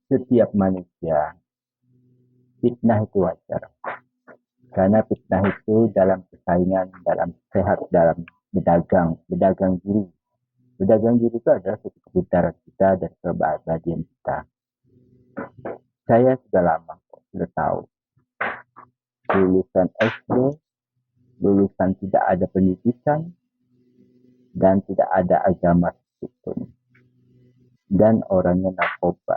Setiap manusia, fitnah itu wajar. Karena fitnah itu dalam persaingan, dalam sehat, dalam berdagang diri. Berdagang diri itu adalah satu kepintaran kita dan kebahagiaan kita. Saya sudah lama sudah tahu. Lulusan SD, lulusan tidak ada pendidikan, dan tidak ada agama sedikitpun. Dan orangnya narkoba.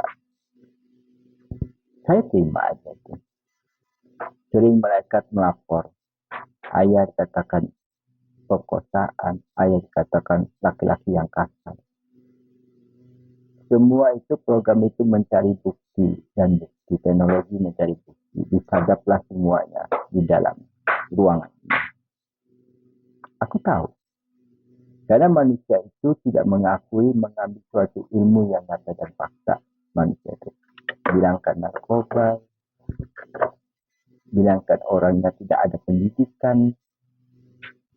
Saya terima aja itu. Sering malaikat melapor. Ayah dikatakan perkosaan, ayah dikatakan laki-laki yang kasar. Semua itu program itu mencari bukti dan bukti teknologi mencari bukti. Disadaplah semuanya di dalam ruangan ini. Aku tahu. Karena manusia itu tidak mengakui mengambil suatu ilmu yang nyata dan fakta. Manusia itu bilangkan narkoba, bilangkan orangnya tidak ada pendidikan.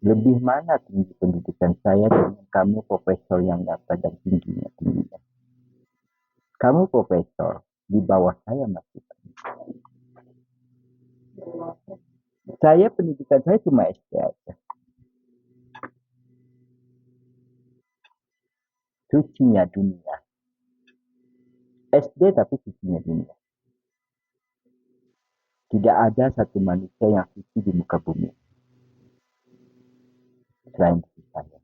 Lebih mana tinggi pendidikan saya dengan kamu profesor yang nyata dan tingginya. Kamu profesor, di bawah saya masih. Saya pendidikan saya cuma SD aja. Sucinya dunia. SD tapi sucinya dunia. Tidak ada satu manusia yang suci di muka bumi. Selain diri saya.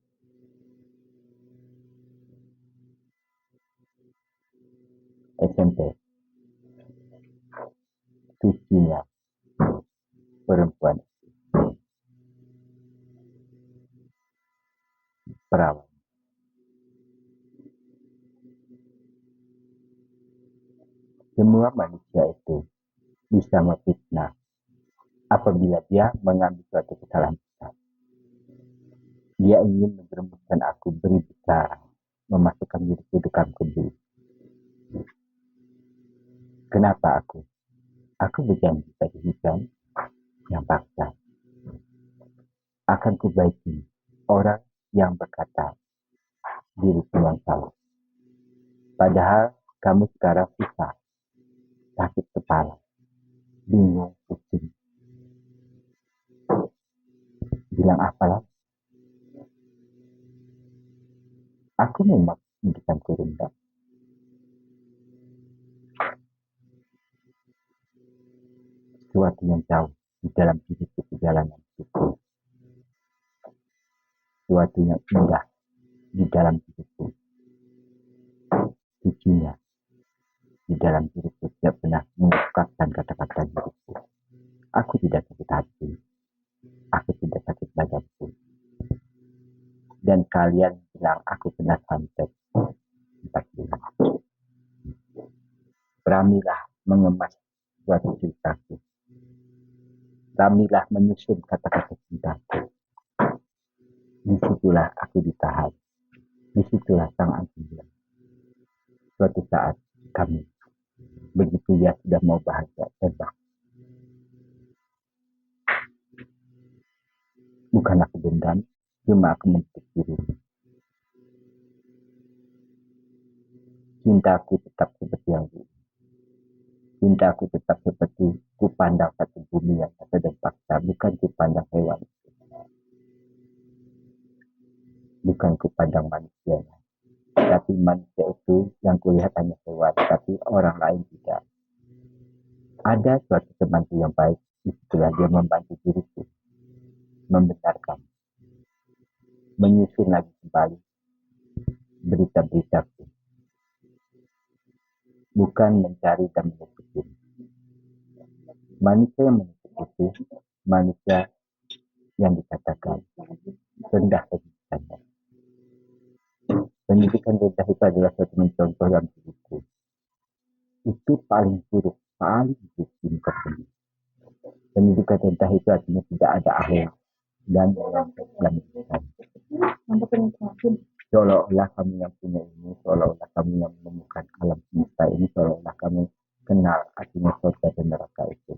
SMP. Sucinya perempuan. Perawan. Semua manusia itu bisa memfitnah apabila dia mengambil suatu kesalahan besar. Dia ingin menjerumuskan aku berbicara, memasukkan diri ke dalam kebun. Kenapa aku? Aku berjanji tadi hujan yang paksa. Akan kubaiki orang yang berkata diriku yang salah. Padahal kamu sekarang susah, sakit kepala, bingung, pusing. Bilang apalah? Aku memang pendidikanku rendah. Sesuatu yang jauh di dalam hidupku perjalanan hidupku. Sesuatu yang indah di dalam hidupku. Sucinya di dalam diriku tidak pernah mengungkapkan kata-kata diriku. Aku tidak sakit hati. Aku tidak sakit badanku. Dan kalian bilang aku kena santet 4 bulan. Beranilah mengemas suatu ceritaku. Beranilah menyusun kata-kata cintaku. Disitulah aku ditahan. Disitulah sang anjing bilang. Suatu saat kami begitu dia sudah mau bahagia terbang. Bukan aku dendam, cuma aku menutup diri. Cintaku tetap seperti yang dulu. Cintaku tetap seperti ku pandang satu bumi yang nyata dan fakta, bukan ku pandang hewan. Bukan ku pandang manusia. Tapi manusia itu yang kulihat hanya hewan, tapi orang lain tidak. Ada suatu temanku yang baik, itulah dia membantu diriku, membenarkan, menyusun lagi kembali berita-beritaku. Bukan mencari dan menutup diri. Manusia yang menutup itu, manusia yang dikatakan rendah pendidikannya. Pendidikan rendah itu adalah suatu mencontoh dalam hidupku. Itu paling buruk di muka bumi. Pendidikan rendah itu artinya tidak ada akhlak dan dalam pendidikan. Seolah-olah kamu yang punya ini, seolah-olah kamu yang menemukan alam semesta ini, seolah-olah kamu kenal artinya surga dan neraka itu.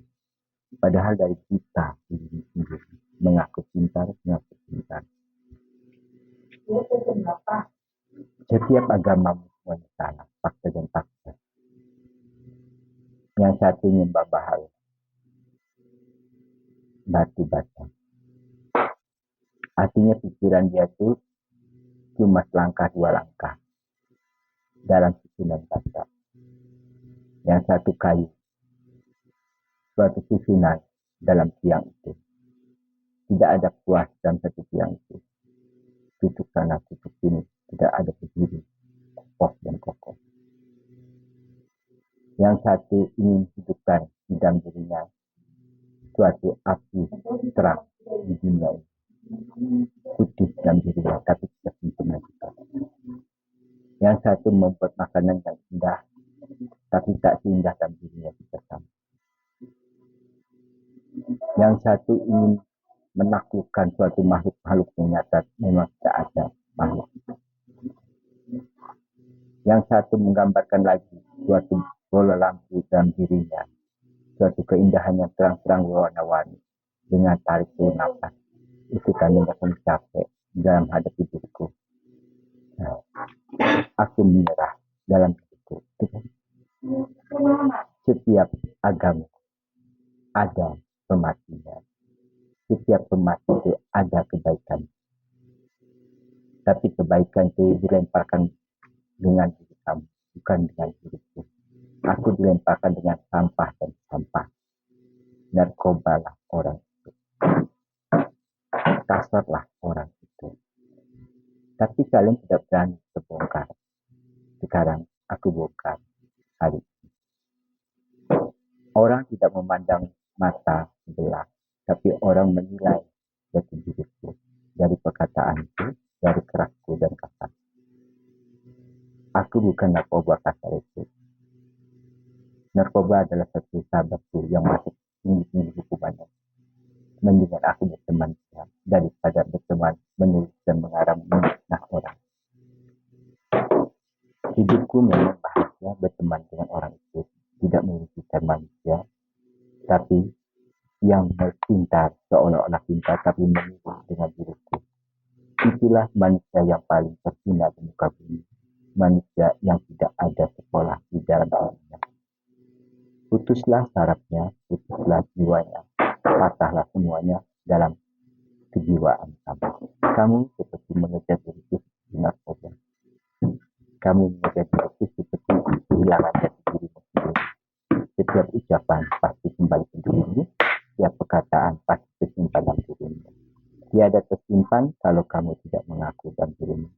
Padahal dari kita sendiri mengaku pintar. Setiap agama semuanya salah, fakta dan fakta. Yang satu nyembah bahal, batu bata. Artinya pikiran dia tuh cuma selangkah dua langkah dalam susunan bata. Yang satu kayu, suatu susunan dalam tiang itu. Tidak ada puas dalam satu tiang itu. Tutup sana, tutup sini. Tidak ada berdiri, kokoh dan kokoh. Yang satu ingin hidupkan di dalam dirinya suatu api terang di dunia ini. Putih dalam dirinya, tapi tidak sempurna juga. Yang satu membuat makanan yang indah, tapi tak seindah dalam dirinya juga sama. Yang satu ingin menaklukkan suatu makhluk yang nyata, memang tidak ada makhluk. Yang satu menggambarkan lagi suatu bola lampu dalam dirinya, suatu keindahan yang terang-terang warna-warni dengan tarik nafas. Itu tandanya aku capek dalam hadapi diriku. Aku menyerah dalam hidupku. Setiap agama ada pematinya. Setiap pemati itu ada kebaikan. Tapi kebaikan itu dilemparkan dengan diri kamu, bukan dengan diriku. Aku dilemparkan dengan sampah dan sampah. Narkobalah orang itu. Kasarlah orang itu. Tapi kalian tidak berani terbongkar. Sekarang aku bongkar hari ini. Orang tidak memandang mata sebelah, tapi orang menilai jati diriku dari perkataanku, dari kerasku dan kasar. Aku bukan narkoba kasar itu. Narkoba adalah satu sahabatku yang masuk tinggi-tinggi hukumannya. Mendingan aku berteman daripada berteman menulis dan mengarang menfitnah orang. Hidupku memang bahagia berteman dengan orang itu, tidak merugikan manusia, tapi yang pintar seolah-olah pintar tapi meniru dengan diriku. Itulah manusia yang paling terhina di muka bumi, manusia yang tidak ada sekolah di dalam dunia. Putuslah sarafnya, putuslah jiwanya, patahlah semuanya dalam kejiwaan kamu. Kamu seperti mengejar diriku seperti narkoba. Kamu mengejar diriku seperti kehilangan jati dirimu sendiri. Setiap ucapan pasti kembali ke dirimu, setiap perkataan pasti tersimpan dalam dirimu. Tiada tersimpan kalau kamu tidak mengaku dalam dirimu.